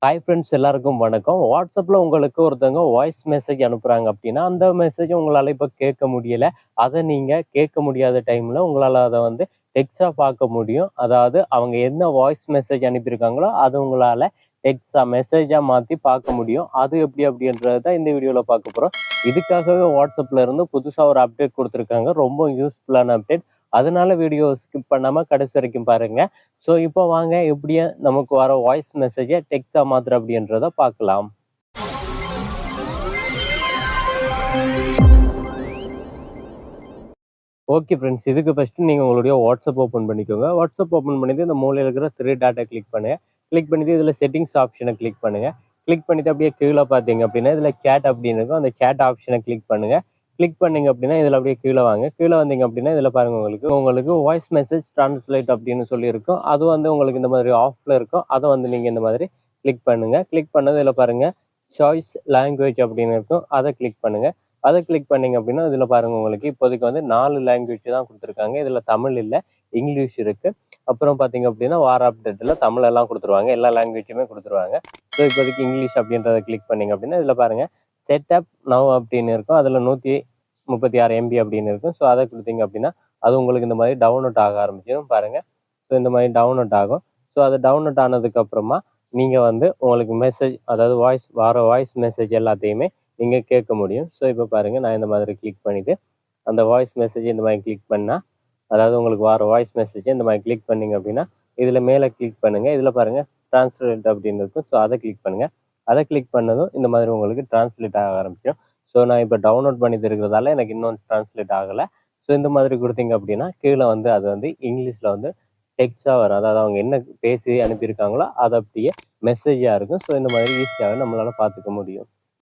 Hi friends, எல்லாருக்கும் வணக்கம். வாட்ஸ்அப்பில் உங்களுக்கு ஒருத்தவங்க வாய்ஸ் மெசேஜ் அனுப்புகிறாங்க அப்படின்னா, அந்த மெசேஜ் உங்களால் இப்போ கேட்க முடியலை. அதை நீங்கள் கேட்க முடியாத டைமில் உங்களால் அதை வந்து டெக்ஸ்டாக பார்க்க முடியும். அதாவது அவங்க என்ன வாய்ஸ் மெசேஜ் அனுப்பியிருக்காங்களோ அது உங்களால் டெக்ஸ்டாக மெசேஜாக மாற்றி பார்க்க முடியும். அது எப்படி அப்படின்றது தான் இந்த வீடியோவில் பார்க்க போகிறோம். இதுக்காகவே வாட்ஸ்அப்பில் இருந்து புதுசாக ஒரு அப்டேட் கொடுத்துருக்காங்க. ரொம்ப யூஸ்ஃபுல்லான அப்டேட். அதனால வீடியோ ஸ்கிப் பண்ணாமல் கடைசி வரைக்கும் பாருங்கள். ஸோ இப்போ வாங்க எப்படியே நமக்கு வர வாய்ஸ் மெசேஜை டெக்ஸ்டாக மாற்றுற அப்படின்றத பார்க்கலாம். ஓகே ஃப்ரெண்ட்ஸ், இதுக்கு ஃபஸ்ட்டு நீங்கள் உங்களுடைய வாட்ஸ்அப் ஓப்பன் பண்ணிக்கோங்க. வாட்ஸ்அப் ஓப்பன் பண்ணிவிட்டு இந்த மூலையில் இருக்கிற 3 டாட்டை கிளிக் பண்ணுங்கள். கிளிக் பண்ணிவிட்டு இதில் செட்டிங்ஸ் ஆப்ஷனை கிளிக் பண்ணுங்கள். கிளிக் பண்ணிவிட்டு அப்படியே கீழே பார்த்தீங்க அப்படின்னா இதில் சேட் அப்படின்னு இருக்கும். அந்த சேட் ஆப்ஷனை கிளிக் பண்ணுங்கள். கிளிக் பண்ணிங்க அப்படின்னா இதில் அப்படியே கீழே வாங்க. கீழே வந்தீங்க அப்படின்னா இதில் பாருங்கள், உங்களுக்கு வாய்ஸ் மெசேஜ் ட்ரான்ஸ்லேட் அப்படின்னு சொல்லியிருக்கும். அது வந்து உங்களுக்கு இந்த மாதிரி ஆஃபில் இருக்கும். அதை வந்து நீங்கள் இந்த மாதிரி கிளிக் பண்ணுங்கள். கிளிக் பண்ணது இதில் பாருங்கள் சாய்ஸ் லாங்குவேஜ் அப்படின்னு இருக்கும். அதை கிளிக் பண்ணுங்கள். அதை கிளிக் பண்ணிங்க அப்படின்னா இதில் பாருங்கள், உங்களுக்கு இப்போதைக்கு வந்து 4 லாங்குவேஜ் தான் கொடுத்துருக்காங்க. இதில் தமிழ் இல்லை, இங்கிலீஷ் இருக்குது. அப்புறம் பார்த்தீங்க அப்படின்னா வார அப்டேட்டில் தமிழெல்லாம் கொடுத்துருவாங்க. எல்லா லாங்குவேஜுமே கொடுத்துருவாங்க. ஸோ இப்போதைக்கு இங்கிலீஷ் அப்படின்றத கிளிக் பண்ணிங்க அப்படின்னா இதில் பாருங்கள் செட்டப் நவ் அப்படின்னு இருக்கும். அதில் 136 MB அப்படின்னு இருக்கும். ஸோ அதை கொடுத்தீங்க அப்படின்னா அது உங்களுக்கு இந்த மாதிரி டவுன்லோட் ஆக ஆரம்பிச்சிடும் பாருங்கள். ஸோ இந்த மாதிரி டவுன்லோட் ஆகும். ஸோ அது டவுன்லோட் ஆனதுக்கப்புறமா நீங்கள் வந்து உங்களுக்கு மெசேஜ், அதாவது வாய்ஸ் மெசேஜ் எல்லாத்தையுமே நீங்கள் கேட்க முடியும். ஸோ இப்போ பாருங்கள், நான் இந்த மாதிரி கிளிக் பண்ணிவிட்டு அந்த வாய்ஸ் மெசேஜ் இந்த மாதிரி கிளிக் பண்ணால், அதாவது உங்களுக்கு வாய்ஸ் மெசேஜ் இந்த மாதிரி கிளிக் பண்ணிங்க அப்படின்னா இதில் மேலே கிளிக் பண்ணுங்கள். இதில் பாருங்கள் ட்ரான்ஸ்லேட் அப்படின்னு இருக்கும். ஸோ அதை கிளிக் பண்ணுங்கள். அதை கிளிக் பண்ணதும் இந்த மாதிரி உங்களுக்கு ட்ரான்ஸ்லேட் ஆக ஆரம்பிச்சிடும். ஸோ நான் இப்போ டவுன்லோட் பண்ணி இருக்கிறதால எனக்கு இன்னும் ட்ரான்ஸ்லேட் ஆகலை. ஸோ இந்த மாதிரி கொடுத்தீங்க அப்படின்னா கீழே வந்து அது வந்து இங்கிலீஷில் வந்து டெக்ஸ்டாக வரும். அதாவது அவங்க என்ன பேசி அனுப்பியிருக்காங்களோ அது அப்படியே மெசேஜாக இருக்கும். ஸோ இந்த மாதிரி ஈஸியாகவே நம்மளால் பார்த்துக்க முடியும்.